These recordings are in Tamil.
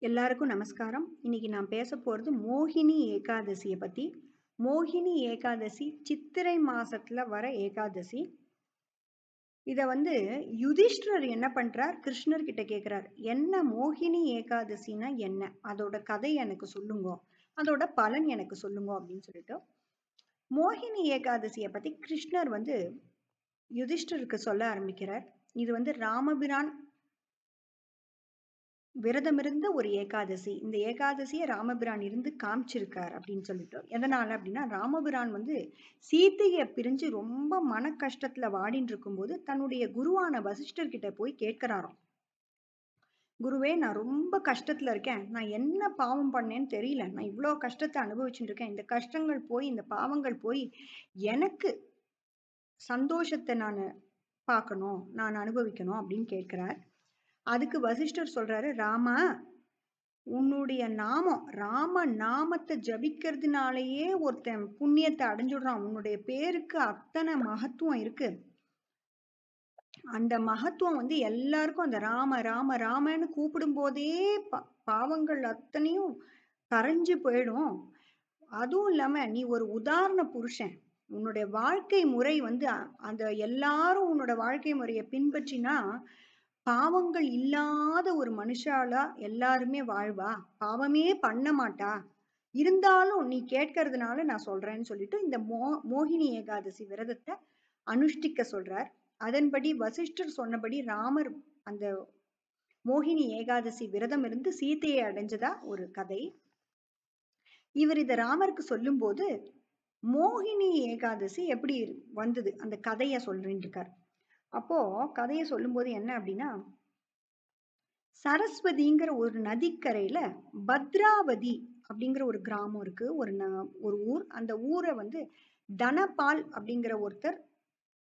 எல்லாருக்கும் நமஸ்காரம். இன்னைக்கு நான் பேசப் போறது மோகினி ஏகாதசிய பத்தி. மோகினி ஏகாதசி சித்திரை மாசத்துல வர ஏகாதசி. இத வந்து யுதிஷ்டிரர் என்ன பண்றார்? கிருஷ்ணர் கிட்ட கேக்குறார். என்ன மோகினி ஏகாதசின்னா என்ன? அதோட கதை எனக்கு சொல்லுங்கோ. அதோட பலன் எனக்கு சொல்லுங்கோ அப்படின்னு சொல்லிட்டு. மோகினி ஏகாதசிய பத்தி கிருஷ்ணர் வந்து யுதிஷ்டிரருக்கு சொல்ல ஆரம்பிக்கிறார். இது வந்து ராமபிரான் விரதமிருந்த ஒரு ஏகாதசி. இந்த ஏகாதசிய ராமபிரான் இருந்து காமிச்சிருக்கார் அப்படின்னு சொல்லிட்டு. எதனால அப்படின்னா, ராமபிரான் வந்து சீதைய பிரிஞ்சு ரொம்ப மன கஷ்டத்துல வாடின்னு இருக்கும்போது, தன்னுடைய குருவான வசிஷ்டர் கிட்ட போய் கேட்கிறாராம். குருவே, நான் ரொம்ப கஷ்டத்துல இருக்கேன். நான் என்ன பாவம் பண்ணேன்னு தெரியல. நான் இவ்ளோ கஷ்டத்த அனுபவிச்சுட்டு இருக்கேன். இந்த கஷ்டங்கள் போய், இந்த பாவங்கள் போய், எனக்கு சந்தோஷத்த நானு பார்க்கணும். நான் அனுபவிக்கணும் அப்படின்னு கேட்கிறார். அதுக்கு வசிஷ்டர் சொல்றாரு, ராமா, உன்னுடைய நாமம் ராம நாமத்தை ஜபிக்கிறதுனாலயே ஒருத்தன் புண்ணியத்தை அடைஞ்சுடுறான். உன்னுடைய பேருக்கு அத்தனை மகத்துவம் இருக்கு. அந்த மகத்துவம் வந்து எல்லாருக்கும் அந்த ராம ராம ராமன்னு கூப்பிடும் போதே பாவங்கள் அத்தனையும் கரைஞ்சு போயிடும். அதுவும் இல்லாம நீ ஒரு உதாரண புருஷன். உன்னுடைய வாழ்க்கை முறை வந்து அந்த எல்லாரும் உன்னோட வாழ்க்கை முறையை பின்பற்றினா பாவங்கள் இல்லாத ஒரு மனுஷாலா எல்லாருமே வாழ்வா. பாவமே பண்ண மாட்டா. இருந்தாலும் நீ கேட்கறதுனால நான் சொல்றேன்னு சொல்லிட்டு இந்த மோகினி ஏகாதசி விரதத்தை அனுஷ்டிக்க சொல்றார். அதன்படி வசிஷ்டர் சொன்னபடி ராமர் அந்த மோகினி ஏகாதசி விரதம் இருந்து சீதையை அடைஞ்சதா ஒரு கதை. இவர் இத ராமருக்கு சொல்லும் போது மோகினி ஏகாதசி எப்படி வந்தது அந்த கதைய சொல்றேன்னு இருக்கார். அப்போ கதையை சொல்லும் போது என்ன அப்படின்னா, சரஸ்வதிங்கிற ஒரு நதிக்கரையில பத்ராவதி அப்படிங்கிற ஒரு கிராமம் இருக்கு. ஒரு ஊர். அந்த ஊரை வந்து தனபால் அப்படிங்கிற ஒருத்தர்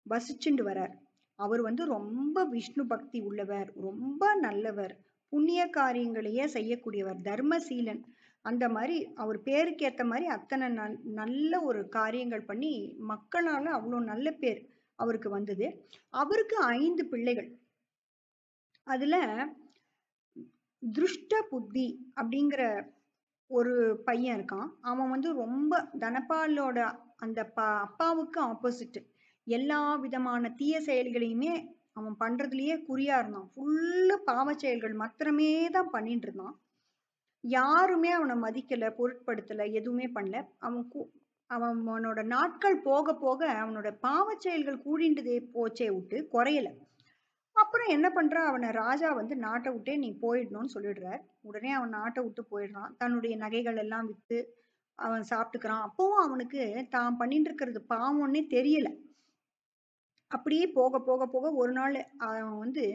வசிச்சுண்டு வரார். அவர் வந்து ரொம்ப விஷ்ணு பக்தி உள்ளவர், ரொம்ப நல்லவர், புண்ணிய காரியங்களையே செய்யக்கூடியவர், தர்மசீலன். அந்த மாதிரி அவர் பேருக்கு ஏத்த மாதிரி அத்தனை நல்ல ஒரு காரியங்கள் பண்ணி மக்களால அவ்வளவு நல்ல பேர் அவருக்கு வந்தது. அவருக்கு 5 பிள்ளைகள். அதுல திருஷ்ட புத்தி அப்படிங்கிற ஒரு பையன் இருக்கான். அவன் வந்து ரொம்ப தனபாலோட அந்த அப்பாவுக்கு ஆப்போசிட். எல்லா விதமான தீய செயல்களையுமே அவன் பண்றதுலயே குறியா இருந்தான். ஃபுல்லு பாவ செயல்கள் மாத்திரமே தான் பண்ணிட்டு இருந்தான். யாருமே அவனை மதிக்கல, பொருட்படுத்தல, எதுவுமே பண்ணல. அவனோட நாட்கள் போக போக அவனோட பாவ செயல்கள் கூடிண்டதே போச்சே விட்டு குறையல. அப்புறம் என்ன பண்றான், அவனை ராஜா வந்து நாட்டை விட்டே நீ போயிடணும்னு சொல்லிடுறார். உடனே அவன் நாட்டை விட்டு போயிடுறான். தன்னுடைய நகைகள் எல்லாம் வித்து அவன் சாப்பிட்டுக்கிறான். அப்பவும் அவனுக்கு தான் பண்ணிட்டு இருக்கிறது பாவம்னே தெரியல. அப்படியே போக போக போக ஒரு நாள் அவன் வந்து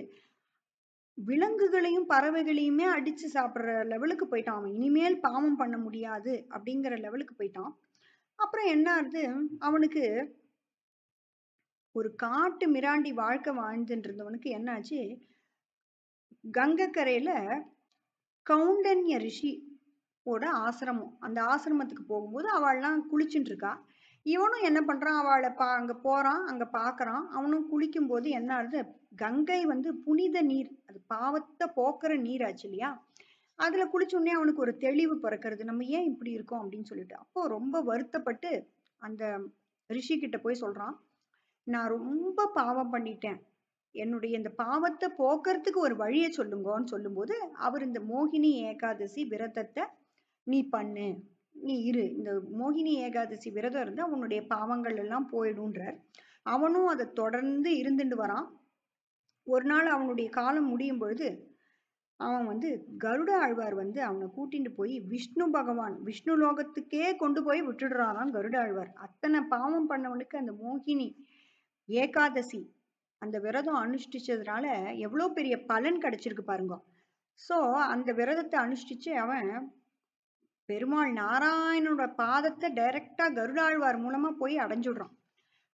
விலங்குகளையும் பறவைகளையுமே அடிச்சு சாப்பிடுற லெவலுக்கு போயிட்டான். அவன் இனிமேல் பாவம் பண்ண முடியாது அப்படிங்கிற லெவலுக்கு போயிட்டான். அப்புறம் என்ன ஆகுது, அவனுக்கு ஒரு காட்டு மிராண்டி வாழ்க்கை வாழ்ந்துட்டு இருந்தவனுக்கு என்ன ஆச்சு, கங்கக்கரையில கௌண்டன்ய ரிஷி ஓட ஆசிரமம். அந்த ஆசிரமத்துக்கு போகும்போது அவள்லாம் குளிச்சுட்டு இருக்கா. இவனும் என்ன பண்றான், அவளை அங்க போறான், அங்க பாக்குறான். அவனும் குளிக்கும் போது என்ன ஆகுது, கங்கை வந்து புனித நீர், அது பாவத்தை போக்குற நீர் ஆச்சு இல்லையா. அதுல குளிச்ச உடனே அவனுக்கு ஒரு தெளிவு பிறக்கிறது. நம்ம ஏன் இப்படி இருக்கோம் அப்படின்னு சொல்லிட்டு. அப்போ ரொம்ப வருத்தப்பட்டு அந்த ரிஷி கிட்ட போய் சொல்றான், நான் ரொம்ப பாவம் பண்ணிட்டேன். என்னுடைய இந்த பாவத்தை போக்குறதுக்கு ஒரு வழியை சொல்லுங்கன்னு சொல்லும்போது, அவர் இந்த மோகினி ஏகாதசி விரதத்தை நீ பண்ணு, நீ இரு. இந்த மோகினி ஏகாதசி விரதம் இருந்தா உன்னுடைய பாவங்கள் எல்லாம் போயிடும்ன்றார். அவனும் அதை தொடர்ந்து இருந்துட்டு வரான். ஒரு நாள் அவனுடைய காலம் முடியும் பொழுது அவன் வந்து கருட ஆழ்வார் வந்து அவனை கூட்டிட்டு போய் விஷ்ணு பகவான் விஷ்ணு லோகத்துக்கே கொண்டு போய் விட்டுடுறாராம் கருட ஆழ்வார். அத்தனை பாவம் பண்ணவனுக்கு அந்த மோகினி ஏகாதசி அந்த விரதம் அனுஷ்டிச்சதுனால எவ்வளவு பெரிய பலன் கிடைச்சிருக்கு பாருங்க. சோ அந்த விரதத்தை அனுஷ்டிச்சு அவன் பெருமாள் நாராயணனோட பாதத்தை டைரக்டா கருடாழ்வார் மூலமா போய் அடைஞ்சுடுறான்.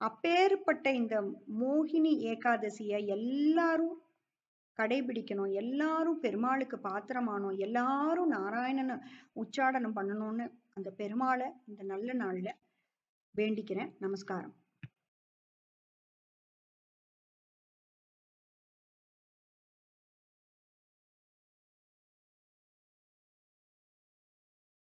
அப்பேற்பட்ட இந்த மோகினி ஏகாதசிய எல்லாரும் கடைபிடிக்கணும். எல்லாரும் பெருமாளுக்கு பாத்திரமானோம். எல்லாரும் நாராயணனை உச்சாடனம் பண்ணணும்னு அந்த பெருமாளை இந்த நல்ல நாள்ல வேண்டிக்கிறேன். நமஸ்காரம்.